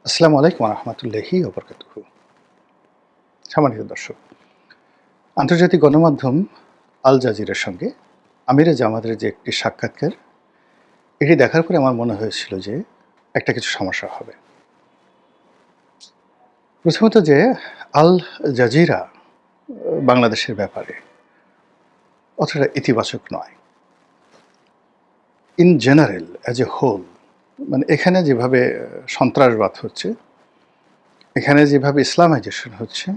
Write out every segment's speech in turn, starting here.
আসসালামু আলাইকুম ওয়া রাহমাতুল্লাহি ওয়া বারাকাতুহু। সম্মানিত দর্শক, আন্তর্জাতিক গণমাধ্যম আল জাজিরার সঙ্গে আমিরে জামাতের যে একটি সাক্ষাৎকার, এটি দেখার পরে আমার মনে হয়েছিল যে একটা কিছু সমস্যা হবে। প্রথমত যে আল জাজিরা বাংলাদেশের ব্যাপারে অতটা ইতিবাচক নয়। In general as a whole, মানে এখানে যেভাবে সন্ত্রাসবাদ হচ্ছে, এখানে যেভাবে ইসলামাইজেশন হচ্ছে,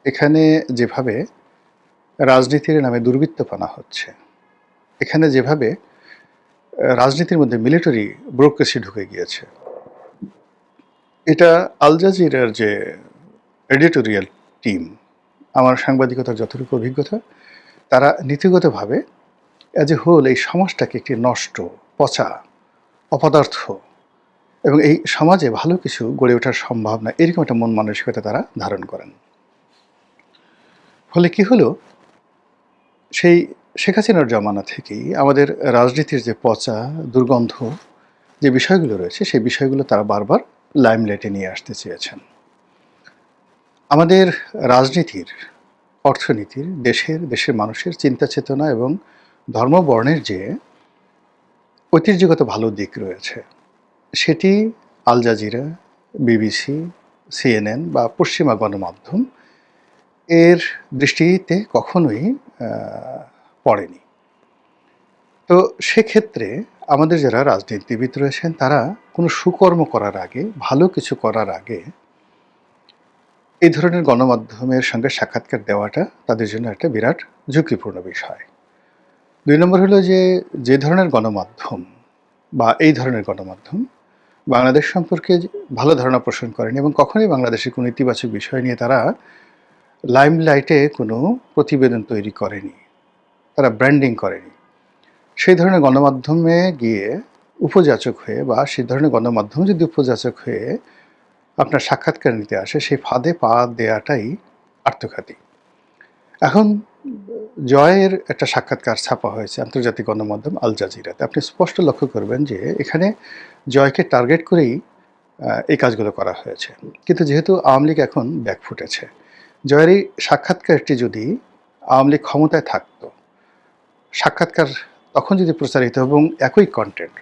এখানে যেভাবে রাজনীতির নামে দুর্বৃত্তপনা হচ্ছে, এখানে যেভাবে রাজনীতির মধ্যে মিলিটারি ব্যুরোক্রেসি ঢুকে গিয়েছে, এটা আল জাজিরার যে এডিটোরিয়াল টিম, আমার সাংবাদিকতার যতটুকু অভিজ্ঞতা, তারা নীতিগতভাবে অ্যাজ এ হোল এই সমাজটাকে একটি নষ্ট, পচা, অপদার্থ এবং এই সমাজে ভালো কিছু গড়ে ওঠার সম্ভাবনা, এরকম একটা মন মানসিকতা তারা ধারণ করেন। ফলে কি হলো, সেই শেখ হাসিনার জমানা থেকেই আমাদের রাজনীতির যে পচা, দুর্গন্ধ যে বিষয়গুলো রয়েছে, সেই বিষয়গুলো তারা বারবার লাইমলাইটে নিয়ে আসতে চেয়েছেন। আমাদের রাজনীতির, অর্থনীতির, দেশের মানুষের চিন্তা চেতনা এবং ধর্মবর্ণের যে ঐতিহ্যগত ভালো দিক রয়েছে, সেটি আল জাজিরা, বিবিসি, সিএনএন বা পশ্চিমা গণমাধ্যম এর দৃষ্টিতে কখনোই পড়েনি। তো সেক্ষেত্রে আমাদের যারা রাজনীতিবিদ রয়েছেন, তারা কোনো সুকর্ম করার আগে, ভালো কিছু করার আগে এই ধরনের গণমাধ্যমের সঙ্গে সাক্ষাৎকার দেওয়াটা তাদের জন্য একটা বিরাট ঝুঁকিপূর্ণ বিষয়। ২ নম্বর হলো যে ধরনের গণমাধ্যম বা এই ধরনের গণমাধ্যম বাংলাদেশ সম্পর্কে ভালো ধারণা পোষণ করেনি এবং কখনোই বাংলাদেশের কোনো ইতিবাচক বিষয় নিয়ে তারা লাইমলাইটে কোনো প্রতিবেদন তৈরি করেনি, তারা ব্র্যান্ডিং করেনি। সেই ধরনের গণমাধ্যমে গিয়ে উপযাচক হয়ে বা সেই ধরনের গণমাধ্যম যদি উপযাচক হয়ে আপনার সাক্ষাৎকার নিতে আসে, সেই ফাঁদে পা দেওয়াটাই আত্মঘাতী। এখন জয়ের একটা সাক্ষাৎকার ছাপা হয়েছে আন্তর্জাতিক গণমাধ্যম আল জাজিরাতে। আপনি স্পষ্ট লক্ষ্য করবেন যে এখানে জয়কে টার্গেট করেই এই কাজগুলো করা হয়েছে। কিন্তু যেহেতু আওয়ামী লীগ এখন ব্যাক ফুটেছে, জয়ের এই সাক্ষাৎকারটি যদি আওয়ামী লীগ ক্ষমতায় থাকতো, সাক্ষাৎকার তখন যদি প্রচারিত এবং একই কন্টেন্ট,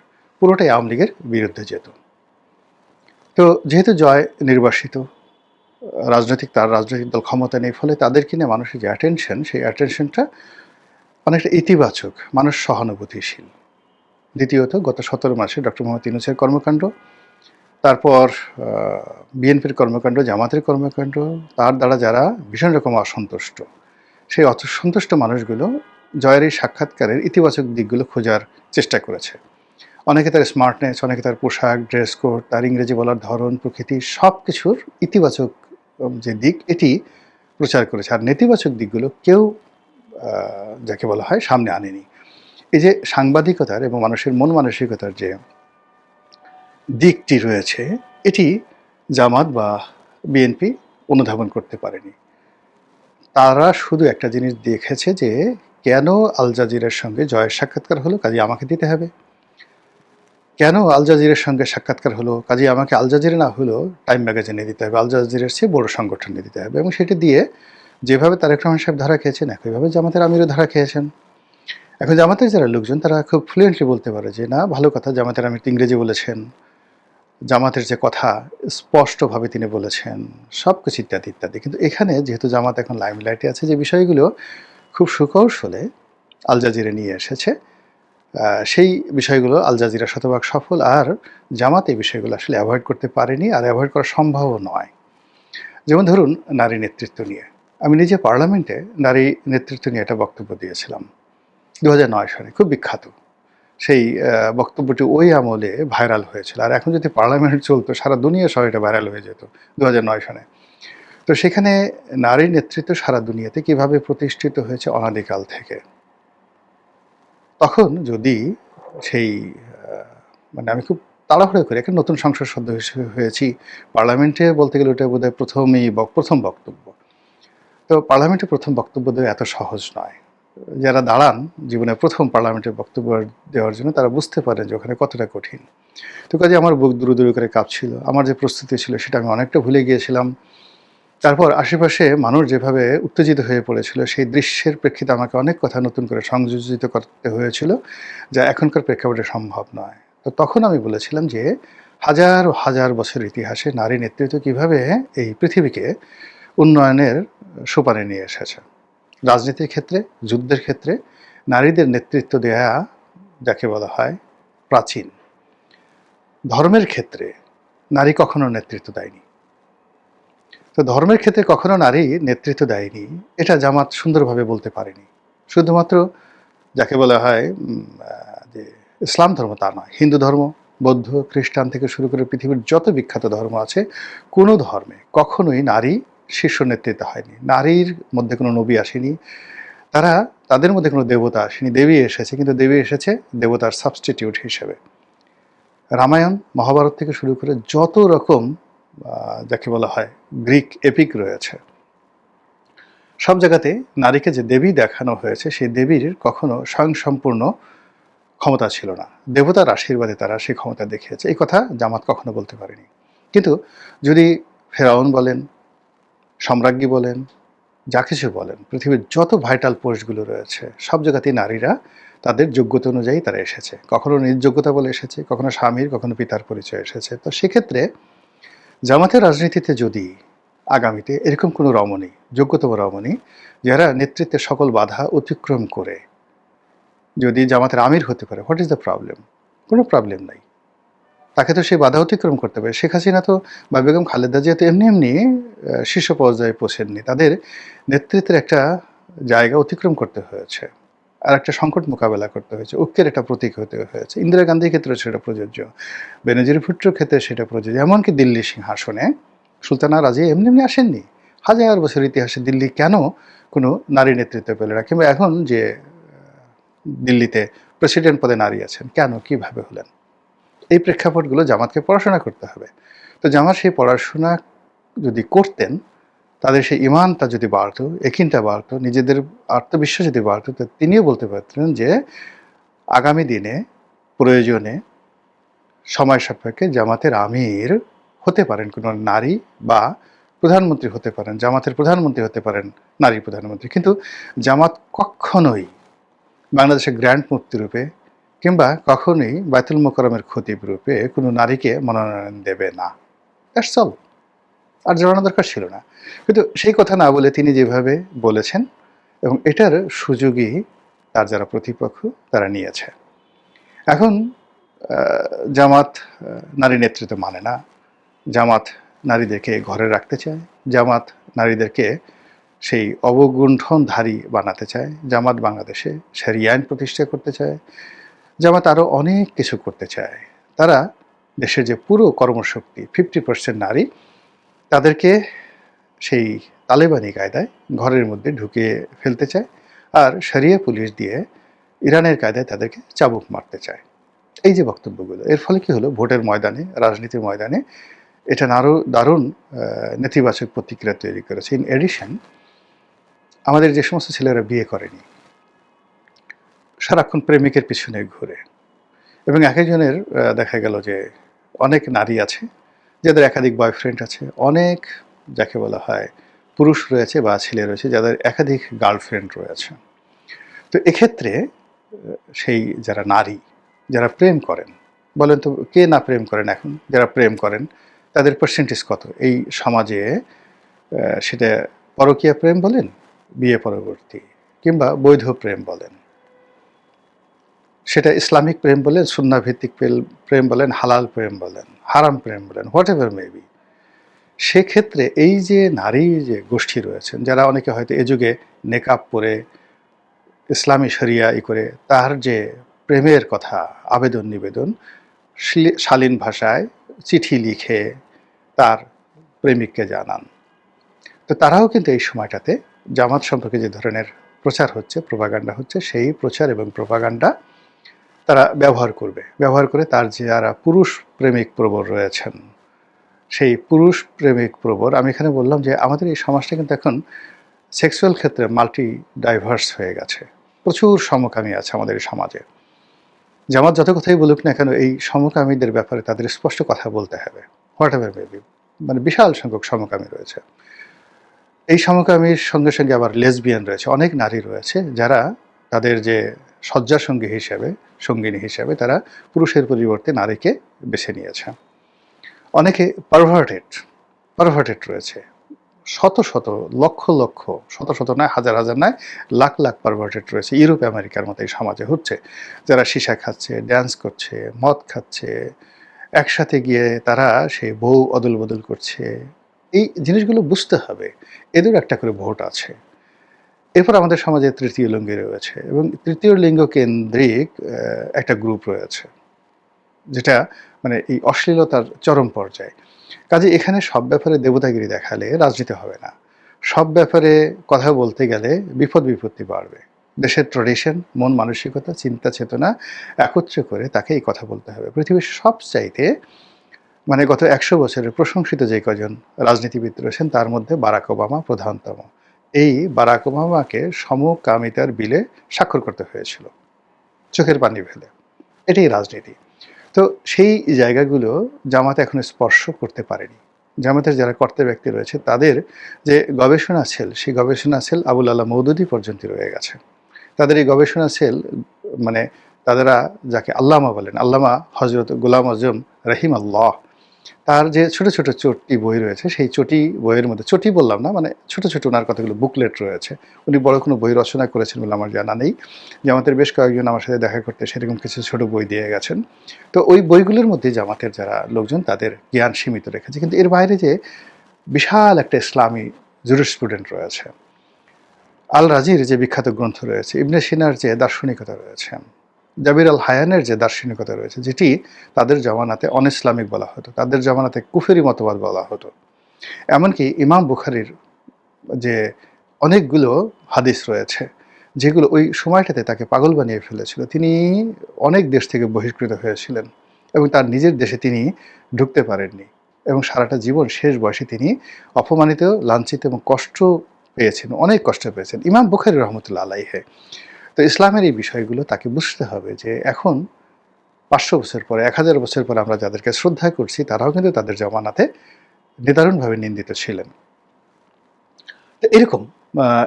পুরোটাই আওয়ামী লীগের বিরুদ্ধে যেত। তো যেহেতু জয় নির্বাসিত, তার রাজনৈতিক দল ক্ষমতা নেই, ফলে তাদেরকে নিয়ে মানুষের যে অ্যাটেনশন, সেই অ্যাটেনশনটা অনেকটা ইতিবাচক, মানুষ সহানুভূতিশীল। দ্বিতীয়ত, গত ১৭ মাসে ডক্টর মোহাম্মদ ইউনূসের কর্মকাণ্ড, তারপর বিএনপির কর্মকাণ্ড, জামাতের কর্মকাণ্ড, তার দ্বারা যারা ভীষণ রকম অসন্তুষ্ট, সেই অসন্তুষ্ট মানুষগুলো জয়ের এই সাক্ষাৎকারের ইতিবাচক দিকগুলো খোঁজার চেষ্টা করেছে। অনেকে তার স্মার্টনেস, অনেকে তার পোশাক, ড্রেস কোড, তার ইংরেজি বলার ধরন, প্রকৃতি, সব কিছুর ইতিবাচক যে দিক, এটি প্রচার করেছে। আর নেতিবাচক দিকগুলো কেউ যাকে বলা হয় সামনে আনেনি। এই যে সাংবাদিকতার এবং মানুষের মন মানসিকতার যে দিকটি রয়েছে, এটি জামাত বা বিএনপি অনুধাবন করতে পারেনি। তারা শুধু একটা জিনিস দেখেছে যে কেন আল জাজিরার সঙ্গে জয়ের সাক্ষাৎকার হলো, কাজে আমাকে দিতে হবে। কেন আল জাজিরার সঙ্গে সাক্ষাৎকার হলো, কাজে আমাকে আল জাজিরা না হলেও টাইম ম্যাগাজিনে দিতে হবে, আল জাজিরার চেয়ে বড় সংগঠনে দিতে হবে। এবং সেটি দিয়ে যেভাবে তারেক রহমান সাহেব ধরা খেয়েছেন, একইভাবে জামাতের আমিরও ধরা খেয়েছেন। এখন জামাতের যারা লোকজন, তারা খুব ফ্লুয়েন্টলি বলতে পারে যে না, ভালো কথা, জামাতের আমির ইংরেজি বলেছেন, জামাতের যে কথা স্পষ্টভাবে তিনি বলেছেন, সব কিছু ইত্যাদি ইত্যাদি। কিন্তু এখানে যেহেতু জামাত এখন লাইমলাইটে আছে, যে বিষয়গুলো খুব সুকৌশলে আল জাজিরা নিয়ে এসেছে, সেই বিষয়গুলো আল জাজিরা শতভাগ সফল, আর জামাত এই বিষয়গুলো আসলে অ্যাভয়েড করতে পারেনি, আর অ্যাভয়েড করা সম্ভবও নয়। যেমন ধরুন, নারী নেতৃত্ব নিয়ে আমি নিজে পার্লামেন্টে নারী নেতৃত্ব নিয়ে একটা বক্তব্য দিয়েছিলাম ২০০৯ সালে, খুব বিখ্যাত। সেই বক্তব্যটি ওই আমলে ভাইরাল হয়েছিল। আর এখন যদি পার্লামেন্ট চলতো, সারা দুনিয়া সহ এটা ভাইরাল হয়ে যেত ২০০৯ সালে। তো সেখানে নারী নেতৃত্ব সারা দুনিয়াতে কিভাবে প্রতিষ্ঠিত হয়েছে অনাদিকাল থেকে। তখন যদি সেই মানে আমি খুব তাড়াহুড়ো করে একটা নতুন সংসদ সদস্য হিসেবে হয়েছি, পার্লামেন্টে বলতে গেলে ওটা বোধহয় প্রথম বক্তব্য। তো পার্লামেন্টে প্রথম বক্তব্য দেওয়া এত সহজ নয়। যারা দাঁড়ান জীবনে প্রথম পার্লামেন্টে বক্তব্য দেওয়ার জন্য, তারা বুঝতে পারেন যে ওখানে কতটা কঠিন। তো কাজে আমার বুক দুরু দুরু করে কাঁপছিল। আমার যে প্রস্তুতি ছিল সেটা আমি অনেকটা ভুলে গিয়েছিলাম। তারপর আশেপাশে মানুষ যেভাবে উত্তেজিত হয়ে পড়েছিল, সেই দৃশ্যের প্রেক্ষিতে আমাকে অনেক কথা নতুন করে সংযোজিত করতে হয়েছিল, যা এখনকার প্রেক্ষাপটে সম্ভব নয়। তো তখন আমি বলেছিলাম যে হাজার হাজার বছরের ইতিহাসে নারী নেতৃত্ব কীভাবে এই পৃথিবীকে উন্নয়নের সোপানে নিয়ে এসেছে। রাজনীতির ক্ষেত্রে, যুদ্ধের ক্ষেত্রে নারীদের নেতৃত্ব দেয়া যাকে বলা হয় প্রাচীন। ধর্মের ক্ষেত্রে নারী কখনো নেতৃত্ব দেয়নি। তো ধর্মের ক্ষেত্রে কখনো নারী নেতৃত্ব দেয়নি, এটা জামাত সুন্দরভাবে বলতে পারেনি। শুধুমাত্র যাকে বলা হয় যে ইসলাম ধর্ম তা নয়, হিন্দু ধর্ম, বৌদ্ধ, খ্রিস্টান থেকে শুরু করে পৃথিবীর যত বিখ্যাত ধর্ম আছে, কোনো ধর্মে কখনোই নারী শীর্ষ নেতৃত্ব হয়নি। নারীর মধ্যে কোনো নবী আসেনি, তাদের মধ্যে কোনো দেবতা আসেনি। দেবী এসেছে, কিন্তু দেবী এসেছে দেবতার সাবস্টিটিউট হিসেবে। রামায়ণ, মহাভারত থেকে শুরু করে যত রকম যাকে বলা হয় গ্রিক এপিক রয়েছে, সব জায়গাতে নারীকে যে দেবী দেখানো হয়েছে, সেই দেবীর কখনো স্বয়ংসম্পূর্ণ ক্ষমতা ছিল না। দেবতার আশীর্বাদে তারা সেই ক্ষমতা দেখিয়েছে। এই কথা জামাত কখনো বলতে পারেনি। কিন্তু যদি ফেরাউন বলেন, সম্রাজ্ঞী বলেন, যা কিছু বলেন, পৃথিবীর যত ভাইটাল পোস্টগুলো রয়েছে, সব জায়গাতেই নারীরা তাদের যোগ্যতা অনুযায়ী তারা এসেছে। কখনো নিজ যোগ্যতা বলে এসেছে, কখনো স্বামীর, কখনো পিতার পরিচয় এসেছে। তো সেক্ষেত্রে জামাতের রাজনীতিতে যদি আগামীতে এরকম কোনো রমণী, যোগ্যতম রমণী, যারা নেতৃত্বের সকল বাধা অতিক্রম করে যদি জামাতের আমির হতে পারে, হোয়াট ইজ দ্য প্রবলেম? কোনো প্রবলেম নাই। তাকে তো সেই বাধা অতিক্রম করতে হবে। শেখ হাসিনা তো বা বেগম খালেদা জিয়া তো এমনি এমনি শীর্ষ পর্যায়ে পৌঁছেননি। তাদের নেতৃত্বের একটা জায়গা অতিক্রম করতে হয়েছে, আর একটা সংকট মোকাবেলা করতে হয়েছে, ঐক্যের একটা প্রতীক হতে হয়েছে। ইন্দিরা গান্ধীর ক্ষেত্রে সেটা প্রযোজ্য, বেনজির ভুট্টোর ক্ষেত্রে সেটা প্রযোজ্য। এমনকি দিল্লি সিংহাসনে সুলতানা রাজিয়া এমনি এমনি আসেননি। হাজার বছর ইতিহাসে দিল্লি কেন কোনো নারী নেতৃত্ব পেল না? কিংবা এখন যে দিল্লিতে প্রেসিডেন্ট পদে নারী আছেন, কেন, কিভাবে হলেন? এই প্রেক্ষাপটগুলো জামাতকে পড়াশোনা করতে হবে। তো জামাত সেই পড়াশোনা যদি করতেন, তাদের সেই ইমানটা যদি বাড়তো, একিনটা বাড়তো, নিজেদের আত্মবিশ্বাস যদি বাড়তো, তো তিনিও বলতে পারতেন যে আগামী দিনে প্রয়োজনে সময় সাপেক্ষে জামাতের আমির হতে পারেন কোনো নারী, বা প্রধানমন্ত্রী হতে পারেন, জামাতের প্রধানমন্ত্রী হতে পারেন নারী প্রধানমন্ত্রী। কিন্তু জামাত কখনোই বাংলাদেশের গ্র্যান্ড মুফতি রূপে কিংবা কখনোই বায়তুল মোকাররমের খতিব রূপে কোনো নারীকে মনোনয়ন দেবে না। That's all. আর জানানো দরকার ছিল না। কিন্তু সেই কথা না বলে তিনি যেভাবে বলেছেন, এবং এটার সুযোগই তার যারা প্রতিপক্ষ তারা নিয়েছে। এখন জামাত নারী নেতৃত্ব মানে না, জামাত নারীদেরকে ঘরে রাখতে চায়, জামাত নারীদেরকে সেই অবগুণ্ঠনধারী বানাতে চায়, জামাত বাংলাদেশে শরিয়া আইন প্রতিষ্ঠা করতে চায়, জামাত আরও অনেক কিছু করতে চায়। তারা দেশের যে পুরো কর্মশক্তি 50% নারী, তাদেরকে সেই তালেবানি কায়দায় ঘরের মধ্যে ঢুকিয়ে ফেলতে চায়, আর শরিয়া পুলিশ দিয়ে ইরানের কায়দায় তাদেরকে চাবুক মারতে চায়। এই যে বক্তব্যগুলো, এর ফলে কি হলো, ভোটের ময়দানে, রাজনীতির ময়দানে এটা আরও দারুণ নেতিবাচক প্রতিক্রিয়া তৈরি করেছে। ইন এডিশন, আমাদের যে সমস্ত ছেলেরা বিয়ে করেনি, সারাক্ষণ প্রেমিকের পিছনে ঘুরে, এবং এক একজনের দেখা গেল যে অনেক নারী আছে যাদের একাধিক বয়ফ্রেন্ড আছে, অনেক যাকে বলা হয় পুরুষ রয়েছে বা ছেলে রয়েছে যাদের একাধিক গার্লফ্রেন্ড রয়েছে। তো এক্ষেত্রে সেই যারা নারী, যারা প্রেম করেন, বলেন তো কে না প্রেম করেন? এখন যারা প্রেম করেন তাদের পার্সেন্টেজ কত এই সমাজে? সেটা পরকীয়া প্রেম বলেন, বিয়ে পরবর্তী, কিংবা বৈধ প্রেম বলেন, সেটা ইসলামিক প্রেম বলেন, সুন্নাহ ভিত্তিক প্রেম বলেন, হালাল প্রেম বলেন, হারাম প্রেম বলেন, হোয়াট এভার মেবি, সেক্ষেত্রে এই যে নারী যে গোষ্ঠী রয়েছেন, যারা অনেকে হয়তো এ যুগে নেকাব পরে ইসলামী শরিয়া করে তার যে প্রেমের কথা, আবেদন নিবেদন শালীন ভাষায় চিঠি লিখে তার প্রেমিককে জানান, তো তারাও কিন্তু এই সময়টাতে জামাত সম্পর্কে যে ধরনের প্রচার হচ্ছে, প্রোপাগান্ডা হচ্ছে, সেই প্রচার এবং প্রোপাগান্ডা তারা ব্যবহার করে তার যারা পুরুষ প্রেমিক প্রবর রয়েছেন, সেই পুরুষ প্রেমিক প্রবর, আমি এখানে বললাম যে আমাদের এই সমাজটা কিন্তু এখন সেক্সুয়াল ক্ষেত্রে মাল্টি ডাইভার্স হয়ে গেছে। প্রচুর সমকামী আছে আমাদের এই সমাজে। জামাত যত কথাই বলুক না কেন, এই সমকামীদের ব্যাপারে তাদের স্পষ্ট কথা বলতে হবে, হোয়াট এভার মেবি। মানে বিশাল সংখ্যক সমকামী রয়েছে। এই সমকামীর সঙ্গে সঙ্গে আবার লেসবিয়ান রয়েছে, অনেক নারী রয়েছে যারা তাদের যে শয্যা সঙ্গী হিসেবে, সঙ্গিনী হিসেবে তারা পুরুষের পরিবর্তে নারীকে বেছে নিয়েছে। অনেকে পারভার্টেড রয়েছে, শত শত, লক্ষ লক্ষ, শত শত নয়, হাজার হাজার নয়, লাখ লাখ পারভার্টেড রয়েছে ইউরোপ আমেরিকার মতো এই সমাজে হচ্ছে, যারা সীসা খাচ্ছে, ড্যান্স করছে, মদ খাচ্ছে, একসাথে গিয়ে তারা সেই বউ অদল বদল করছে। এই জিনিসগুলো বুঝতে হবে, এদের একটা করে ভোট আছে। এরপর আমাদের সমাজে তৃতীয় লিঙ্গ রয়েছে, এবং তৃতীয় লিঙ্গ কেন্দ্রিক একটা গ্রুপ রয়েছে, যেটা মানে এই অশ্লীলতার চরম পর্যায়ে। কাজে এখানে সব ব্যাপারে দেবতাগিরি দেখালে রাজনীতি হবে না। সব ব্যাপারে কথা বলতে গেলে বিপদ বিপত্তি বাড়বে। দেশের ট্র্যাডিশন, মন মানসিকতা, চিন্তা চেতনা একত্রে করে তাকে এই কথা বলতে হবে। পৃথিবীর সবচাইতে মানে গত 100 বছরের প্রশংসিত যে কজন রাজনীতিবিদ রয়েছেন তার মধ্যে বারাক ওবামা প্রধানতম। এই বারাক ওবামাকে সমকামিতার বিলে স্বাক্ষর করতে হয়েছিল চোখের পানি ফেলে। এটাই রাজনীতি। তো সেই জায়গাগুলো জামাত এখনো স্পর্শ করতে পারেনি। জামাতের যারা কর্তা ব্যক্তি রয়েছে তাদের যে গবেষণা সেল, সেই গবেষণা সেল আবুল আলা মওদুদি পর্যন্ত রয়ে গেছে। তাদের এই গবেষণা সেল মানে তাদেরা যাকে আল্লামা বলেন, আল্লামা হজরত গোলাম আজম রহিমাল্লাহ, তার যে ছোট ছোট চটি বই রয়েছে, সেই চটি বইয়ের মধ্যে, চটি বললাম না, মানে ছোট ছোট ওনার কতগুলো বুকলেট রয়েছে। উনি বড় কোনো বই রচনা করেছেন বলে আমার জানা নেই। জামাতের বেশ কয়েকজন আমার সাথে দেখা করতে সেরকম কিছু ছোট বই দিয়ে গেছেন। তো ওই বইগুলোর মধ্যে জামাতের যারা লোকজন তাদের জ্ঞান সীমিত রেখেছে, কিন্তু এর বাইরে যে বিশাল একটা ইসলামী জুরিসপ্রুডেন্ট রয়েছে, আল রাজির যে বিখ্যাত গ্রন্থ রয়েছে, ইবনে সিনার যে দার্শনিকতা রয়েছে, জাবির আল হায়ানের যে দার্শনিকতা রয়েছে, যেটি তাদের জামানাতে অন ইসলামিক বলা হতো, তাদের জামানাতে কুফেরি মতবাদ বলা হতো। এমনকি ইমাম বুখারীর যে অনেকগুলো হাদিস রয়েছে যেগুলো ওই সময়টাতে তাকে পাগল বানিয়ে ফেলেছিল। তিনি অনেক দেশ থেকে বহিষ্কৃত হয়েছিলেন এবং তার নিজের দেশে তিনি ঢুকতে পারেননি, এবং সারাটা জীবন শেষ বয়সে তিনি অপমানিত, লাঞ্ছিত এবং কষ্ট পেয়েছেন, অনেক কষ্ট পেয়েছেন ইমাম বুখারী রহমতুল্লাহ আলাইহে। তো ইসলামের এই বিষয়গুলো তাকে বুঝতে হবে যে এখন 500 বছর পরে, 1000 বছর পরে আমরা যাদেরকে শ্রদ্ধা করছি তারাও কিন্তু তাদের জামানাতে নিদারুণভাবে নিন্দিত ছিলেন। তো এরকম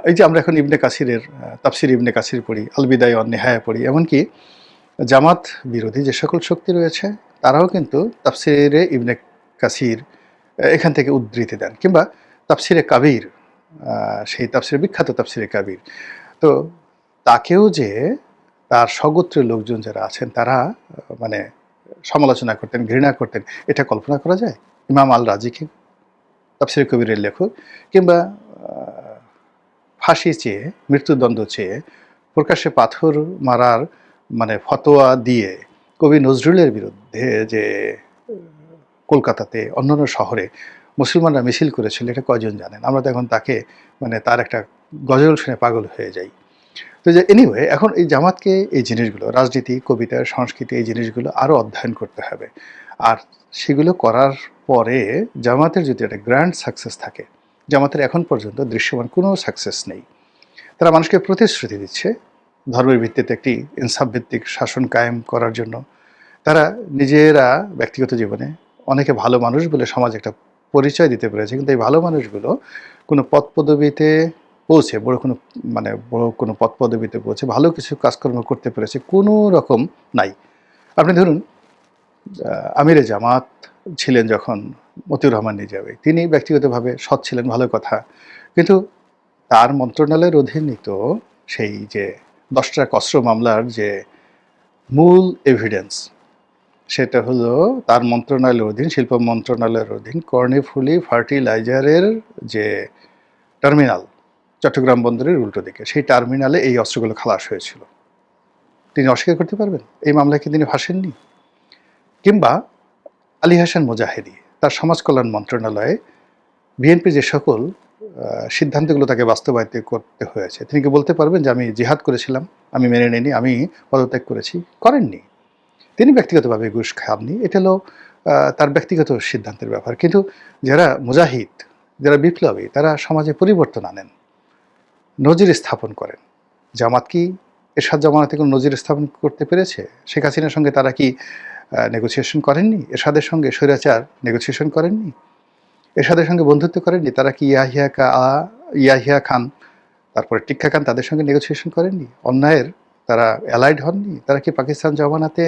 এই যে আমরা এখন ইবনে কাসিরের তাফসির ইবনে কাসির পড়ি, আল বিদায়া ওয়ান নিহায়া পড়ি, এমনকি জামাত বিরোধী যে সকল শক্তি রয়েছে তারাও কিন্তু তাফসিরে ইবনে কাসির এখান থেকে উদ্ধৃতি দেন, কিংবা তাফসিরে কাবির, সেই তাফসিরে বিখ্যাত তাফসিরে কাবির। তো তাকেও যে তার স্বগোত্রের লোকজন যারা আছেন তারা মানে সমালোচনা করতেন, ঘৃণা করতেন, এটা কল্পনা করা যায়? ইমাম আল রাজিকে, তাফসিরে কবিরের লেখক, কিংবা ফাঁসি চেয়ে, মৃত্যুদণ্ড চেয়ে, প্রকাশ্যে পাথর মারার মানে ফতোয়া দিয়ে কবি নজরুলের বিরুদ্ধে যে কলকাতাতে অন্যান্য শহরে মুসলমানরা মিছিল করেছিল, এটা কয়জন জানেন? আমরা তো এখন তাকে মানে তার একটা গজল শুনে পাগল হয়ে যাই। তো যে এনিওয়ে, এখন এই জামাতকে এই জিনিসগুলো, রাজনীতি, কবিতা, সংস্কৃতি, এই জিনিসগুলো আরও অধ্যয়ন করতে হবে। আর সেগুলো করার পরে জামাতের যদি একটা গ্র্যান্ড সাকসেস থাকে, জামাতের এখন পর্যন্ত দৃশ্যমান কোনো সাকসেস নেই। তারা মানুষকে প্রতিশ্রুতি দিচ্ছে ধর্মের ভিত্তিতে একটি ইনসাফ ভিত্তিক শাসন কায়েম করার জন্য। তারা নিজেরা ব্যক্তিগত জীবনে অনেকে ভালো মানুষ বলে সমাজে একটা পরিচয় দিতে পেরেছে, কিন্তু এই ভালো মানুষগুলো কোনো পদ পদবিতে পৌঁছে, বড় কোনো পদ পদবিতে পৌঁছে ভালো কিছু কাজকর্ম করতে পেরেছে কোনো রকম নাই। আপনি ধরুন আমিরে জামাত ছিলেন যখন মতিউর রহমান নিজামী, তিনি ব্যক্তিগতভাবে সৎ ছিলেন, ভালো কথা, কিন্তু তার মন্ত্রণালয়ের অধীনিত সেই যে 10টা অস্ত্র মামলার যে মূল এভিডেন্স, সেটা হলো তার মন্ত্রণালয়ের অধীন, শিল্প মন্ত্রণালয়ের অধীন কর্ণফুলী ফার্টিলাইজারের যে টার্মিনাল, চট্টগ্রাম বন্দরের উল্টো দিকে, সেই টার্মিনালে এই অস্ত্রগুলো খালাস হয়েছিল। তিনি অস্বীকার করতে পারবেন এই মামলায় কি তিনি ভাসেননি? কিংবা আলী হাসান মুজাহিদি, তার সমাজ কল্যাণ মন্ত্রণালয়ে বিএনপি যে সকল সিদ্ধান্তগুলো তাকে বাস্তবায়িত করতে হয়েছে, তিনি কি বলতে পারবেন যে আমি জিহাদ করেছিলাম, আমি মেনে নিইনি, আমি পদত্যাগ করেছি? করেননি। তিনি ব্যক্তিগতভাবে ঘুষ খাননি, এটা হলো তার ব্যক্তিগত সিদ্ধান্তের ব্যাপার। কিন্তু যারা মুজাহিদ, যারা বিপ্লবী, তারা সমাজে পরিবর্তন আনেন, নজির স্থাপন করেন। জামাত কি এরশাদ জামানাতে কোনো নজির স্থাপন করতে পেরেছে? শেখ হাসিনার সঙ্গে তারা কি নেগোসিয়েশন করেননি? এরশাদের সঙ্গে স্বৈরাচার নেগোসিয়েশন করেননি? এরশাদের সঙ্গে বন্ধুত্ব করেননি? তারা কি ইয়াহিয়া খান, তারপরে টিক্কা খান তাদের সঙ্গে নেগোসিয়েশন করেননি? অন্যায়ের তারা অ্যালাইড হননি? তারা কি পাকিস্তান জমানাতে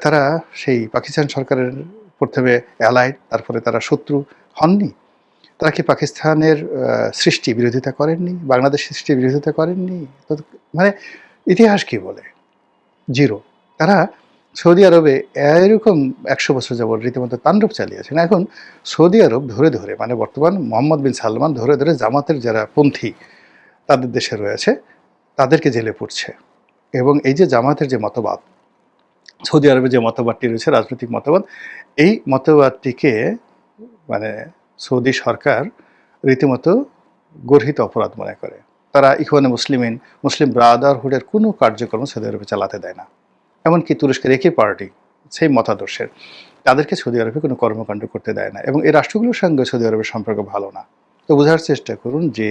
তারা সেই পাকিস্তান সরকারের প্রথমে অ্যালাইড, তারপরে তারা শত্রু হননি? তারা কি পাকিস্তানের সৃষ্টি বিরোধিতা করেননি? বাংলাদেশ সৃষ্টির বিরোধিতা করেননি? তো মানে ইতিহাস কি বলে? জিরো। তারা সৌদি আরবে এরকম ১০০ বছর যাবৎ রীতিমতো তাণ্ডব চালিয়েছেন। এখন সৌদি আরব ধরে ধরে মানে বর্তমান মোহাম্মদ বিন সালমান ধরে ধরে জামাতের যারা পন্থী তাদের দেশে রয়েছে তাদেরকে জেলে পুরছে। এবং এই যে জামাতের যে মতবাদ, সৌদি আরবে যে মতবাদটি রয়েছে রাজনৈতিক মতবাদ, এই মতবাদটিকে মানে সৌদি সরকার রীতিমতো গর্হিত অপরাধ মনে করে। তারা ইখওয়ানে মুসলিমিন, মুসলিম ব্রাদারহুডের কোনো কার্যক্রম সৌদি আরবে চালাতে দেয় না। এমনকি তুরস্কের একই পার্টি সেই মতাদর্শের, তাদেরকে সৌদি আরবে কোনো কর্মকাণ্ড করতে দেয় না। এবং এই রাষ্ট্রগুলোর সঙ্গে সৌদি আরবের সম্পর্ক ভালো না। তো বোঝার চেষ্টা করুন যে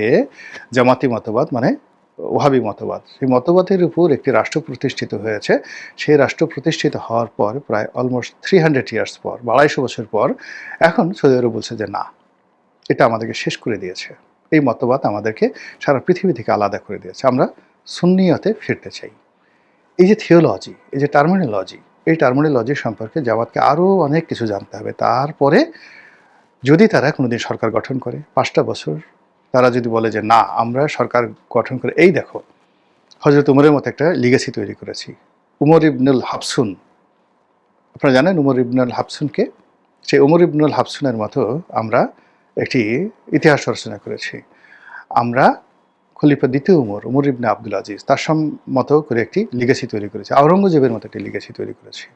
জামাতি মতবাদ মানে ওহাবি মতবাদ, সেই মতবাদের উপর একটি রাষ্ট্র প্রতিষ্ঠিত হয়েছে। সেই রাষ্ট্র প্রতিষ্ঠিত হওয়ার পর প্রায় অলমোস্ট 300 ইয়ার্স পর, 250 বছর পর, এখন সৌদি আরব বলছে যে না, এটা আমাদেরকে শেষ করে দিয়েছে। এই মতবাদ আমাদেরকে সারা পৃথিবী থেকে আলাদা করে দিয়েছে। আমরা সুন্নিয়তে ফিরতে চাই। এই যে থিওলজি, এই যে টার্মিনোলজি, এই টার্মিনোলজি সম্পর্কে জামাতকে আরও অনেক কিছু জানতে হবে। তারপরে যদি তারা কোনোদিন সরকার গঠন করে 5টা বছর, তারা যদি বলে যে না আমরা সরকার গঠন করে এই দেখো হযরত উমরের মতো একটা লিগেসি তৈরি করেছি। উমর ইবনুল হাফসুন, আপনারা জানেন উমর ইবনুল হাফসুনকে? সেই উমর ইবনুল হাফসুনের মতো আমরা একটি ইতিহাস রচনা করেছি। আমরা খলিফা দ্বিতীয় উমর ইবনে আব্দুল আজিজ, তার মতো করে একটি লিগেসি তৈরি করেছি। আওরঙ্গজেবের মতো একটি লিগেসি তৈরি করেছি।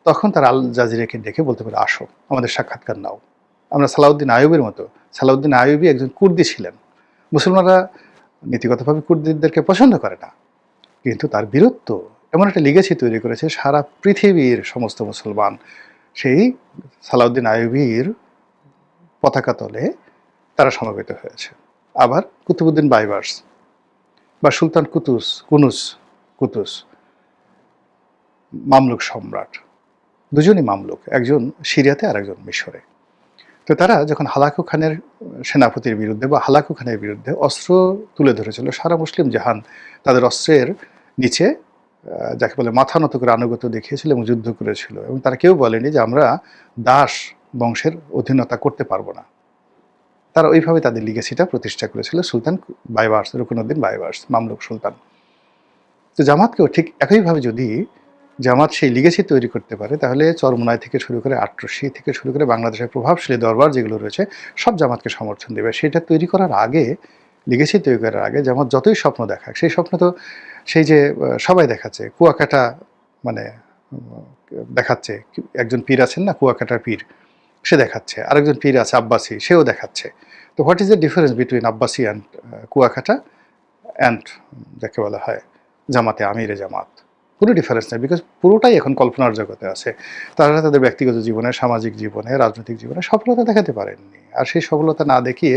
তখন তারা আল জাজিরাকে ডেকে বলতে পারে আসো আমাদের সাক্ষাৎকার নাও। আমরা সালাউদ্দিন আইয়ুবের মতো, সালাউদ্দিন আইয়ুবী একজন কুর্দি ছিলেন। মুসলমানরা নীতিগতভাবে কুর্দিদেরকে পছন্দ করে না, কিন্তু তার বীরত্ব এমন একটা লিগেসি তৈরি করেছে সারা পৃথিবীর সমস্ত মুসলমান সেই সালাউদ্দিন আইয়ুবীর পতাকা তলে তারা সমবেত হয়েছে। আবার কুতুবউদ্দিন বাইবার্স বা সুলতান কুতুস মামলুক সম্রাট, দুজনই মামলুক, একজন সিরিয়াতে আর একজন মিশরে। তো তারা যখন হালাকু খানের সেনাপতির বিরুদ্ধে বা হালাকু খানের বিরুদ্ধে অস্ত্র তুলে ধরেছিল, সারা মুসলিম জাহান তাদের অস্ত্রের নিচে যাকে বলে মাথা নত করে আনুগত্য দেখিয়েছিল এবং যুদ্ধ করেছিল। এবং তারা কেউ বলেনি যে আমরা দাস বংশের অধীনতা করতে পারবো না। তারা ওইভাবে তাদের লিগেসিটা প্রতিষ্ঠা করেছিল সুলতান বাইবার্স, রুকনুদ্দিন বাইবার্স, মামলুক সুলতান। তো জামাতকেও ঠিক একইভাবে যদি জামাত সেই লিগেসি তৈরি করতে পারে, তাহলে চরমোনাই থেকে শুরু করে আটরশি থেকে শুরু করে বাংলাদেশের প্রভাবশালী দরবার যেগুলো রয়েছে সব জামাতকে সমর্থন দেবে। সেটা তৈরি করার আগে, লিগেসি তৈরি করার আগে জামাত যতই স্বপ্ন দেখাক, সেই স্বপ্ন তো সেই যে সবাই দেখাচ্ছে, কুয়াকাটা মানে দেখাচ্ছে, একজন পীর আছেন না কুয়াকাটার পীর, সে দেখাচ্ছে, আরেকজন পীর আছে আব্বাসি, সেও দেখাচ্ছে। তো what is the difference between Abbasi and Kuakata and যাকে বলা হয় জামাতে আমিরে জামাত? কোনো ডিফারেন্স নেই, বিকজ পুরোটাই এখন কল্পনার জগতে আছে। তারা তাদের ব্যক্তিগত জীবনে, সামাজিক জীবনে, রাজনৈতিক জীবনে সফলতা দেখাতে পারেননি। আর সেই সফলতা না দেখিয়ে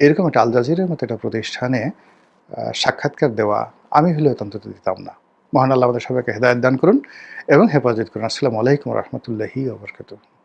এরকম একটা আল জাজিরার মতো একটা প্রতিষ্ঠানে সাক্ষাৎকার দেওয়া আমি হলেও অন্তত দিতাম না। মহান আল্লাহ আমাদের সবাইকে হেদায়েত দান করুন এবং হেফাজত করুন। আসসালামু আলাইকুম রহমতুল্লাহি ওয়া বারাকাতুহু।